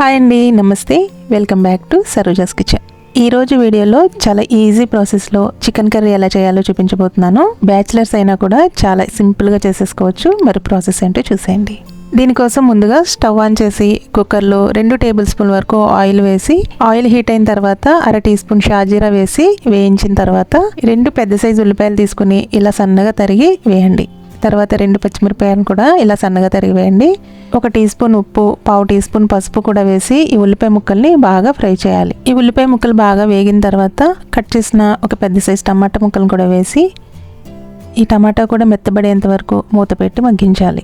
Hi అండి, నమస్తే. Welcome back to Saroja's kitchen. ఈరోజు వీడియోలో చాలా ఈజీ ప్రాసెస్లో చికెన్ కర్రీ ఎలా చేయాలో చూపించబోతున్నాను. బ్యాచిలర్స్ అయినా కూడా చాలా సింపుల్గా చేసేసుకోవచ్చు. మరి ప్రాసెస్ ఏంటో చూసేయండి. దీనికోసం ముందుగా స్టవ్ ఆన్ చేసి కుక్కర్లో 2 టేబుల్ స్పూన్ వరకు ఆయిల్ వేసి, ఆయిల్ హీట్ అయిన తర్వాత 1/2 టీ స్పూన్ షాజీరా వేసి వేయించిన తర్వాత 2 పెద్ద సైజు ఉల్లిపాయలు తీసుకుని ఇలా సన్నగా తరిగి వేయండి. తర్వాత 2 పచ్చిమిరపకాయలను కూడా ఇలా సన్నగా తరిగి వేయండి. 1 టీ స్పూన్ ఉప్పు, 1/2 టీ స్పూన్ పసుపు కూడా వేసి ఈ ఉల్లిపాయ ముక్కల్ని బాగా ఫ్రై చేయాలి. ఈ ఉల్లిపాయ ముక్కలు బాగా వేగిన తర్వాత కట్ చేసిన ఒక పెద్ద సైజు టమాటా ముక్కలను కూడా వేసి ఈ టమాటా కూడా మెత్తబడేంత వరకు మూత పెట్టి మగ్గించాలి.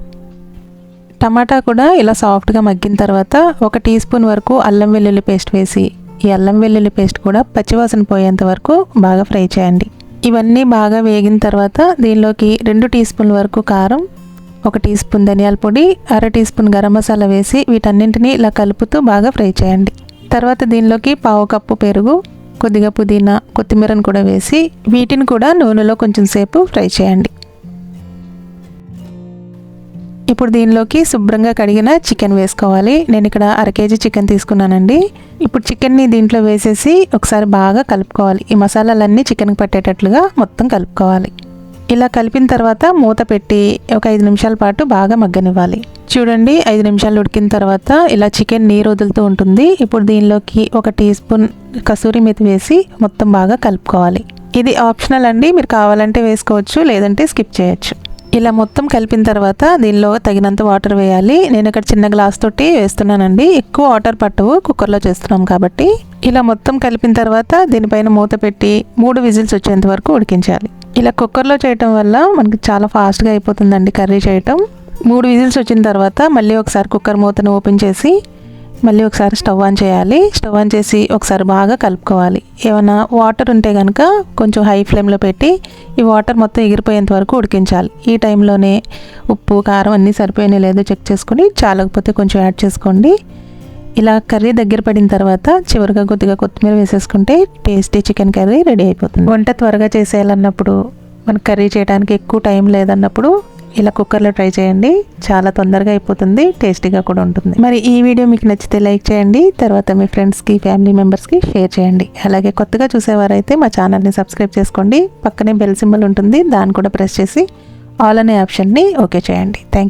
టమాటా కూడా ఇలా సాఫ్ట్గా మగ్గిన తర్వాత 1 టీ స్పూన్ వరకు అల్లం వెల్లుల్లి పేస్ట్ వేసి ఈ అల్లం వెల్లుల్లి పేస్ట్ కూడా పచ్చివాసన పోయేంత వరకు బాగా ఫ్రై చేయండి. ఇవన్నీ బాగా వేగిన తర్వాత దీనిలోకి 2 టీ స్పూన్ల వరకు కారం, 1 టీ స్పూన్ ధనియాల పొడి, 1/2 టీ స్పూన్ గరం మసాలా వేసి వీటన్నింటినీ ఇలా కలుపుతూ బాగా ఫ్రై చేయండి. తర్వాత దీనిలోకి 1/2 కప్పు పెరుగు, కొద్దిగా పుదీనా, కొత్తిమీరను కూడా వేసి వీటిని కూడా నూనెలో కొంచెం సేపు ఫ్రై చేయండి. ఇప్పుడు దీనిలోకి శుభ్రంగా కడిగిన చికెన్ వేసుకోవాలి. నేను ఇక్కడ 1/2 కేజీ చికెన్ తీసుకున్నానండి. ఇప్పుడు చికెన్ని దీంట్లో వేసేసి ఒకసారి బాగా కలుపుకోవాలి. ఈ మసాలాలన్నీ చికెన్కి పట్టేటట్లుగా మొత్తం కలుపుకోవాలి. ఇలా కలిపిన తర్వాత మూత పెట్టి ఒక 5 నిమిషాల పాటు బాగా మగ్గనివ్వాలి. చూడండి, 5 నిమిషాలు ఉడికిన తర్వాత ఇలా చికెన్ నీరు వదులుతూ ఉంటుంది. ఇప్పుడు దీనిలోకి 1 టీ స్పూన్ కసూరి మేతి వేసి మొత్తం బాగా కలుపుకోవాలి. ఇది ఆప్షనల్ అండి, మీరు కావాలంటే వేసుకోవచ్చు, లేదంటే స్కిప్ చేయొచ్చు. ఇలా మొత్తం కలిపిన తర్వాత దీనిలో తగినంత వాటర్ వేయాలి. నేను ఇక్కడ చిన్న గ్లాస్ తోటి వేస్తున్నానండి, ఎక్కువ వాటర్ పట్టవు, కుక్కర్లో చేస్తున్నాం కాబట్టి. ఇలా మొత్తం కలిపిన తర్వాత దీనిపైన మూత పెట్టి 3 విజిల్స్ వచ్చేంత వరకు ఉడికించాలి. ఇలా కుక్కర్లో చేయటం వల్ల మనకి చాలా ఫాస్ట్గా అయిపోతుందండి కర్రీ చేయటం. 3 విజిల్స్ వచ్చిన తర్వాత మళ్ళీ ఒకసారి కుక్కర్ మూతను ఓపెన్ చేసి మళ్ళీ ఒకసారి స్టవ్ ఆన్ చేయాలి. స్టవ్ ఆన్ చేసి ఒకసారి బాగా కలుపుకోవాలి. ఏమైనా వాటర్ ఉంటే కనుక కొంచెం హై ఫ్లేమ్లో పెట్టి ఈ వాటర్ మొత్తం ఎగిరిపోయేంత వరకు ఉడికించాలి. ఈ టైంలోనే ఉప్పు, కారం అన్నీ సరిపోయినా లేదో చెక్ చేసుకొని, చాలకపోతే కొంచెం యాడ్ చేసుకోండి. ఇలా కర్రీ దగ్గర పడిన తర్వాత చివరిగా కొద్దిగా కొత్తిమీర వేసేసుకుంటే టేస్టీ చికెన్ కర్రీ రెడీ అయిపోతుంది. వంట త్వరగా చేసేయాలన్నప్పుడు, మనకు కర్రీ చేయడానికి ఎక్కువ టైం లేదన్నప్పుడు ఇలా కుక్కర్లో ట్రై చేయండి. చాలా తొందరగా అయిపోతుంది, టేస్టీగా కూడా ఉంటుంది. మరి ఈ వీడియో మీకు నచ్చితే లైక్ చేయండి, తర్వాత మీ ఫ్రెండ్స్కి, ఫ్యామిలీ మెంబర్స్కి షేర్ చేయండి. అలాగే కొత్తగా చూసేవారైతే మా ఛానల్ని సబ్స్క్రైబ్ చేసుకోండి. పక్కనే బెల్ సింబల్ ఉంటుంది, దాన్ని కూడా ప్రెస్ చేసి ఆల్ అనే ఆప్షన్ని ఓకే చేయండి. Thank you.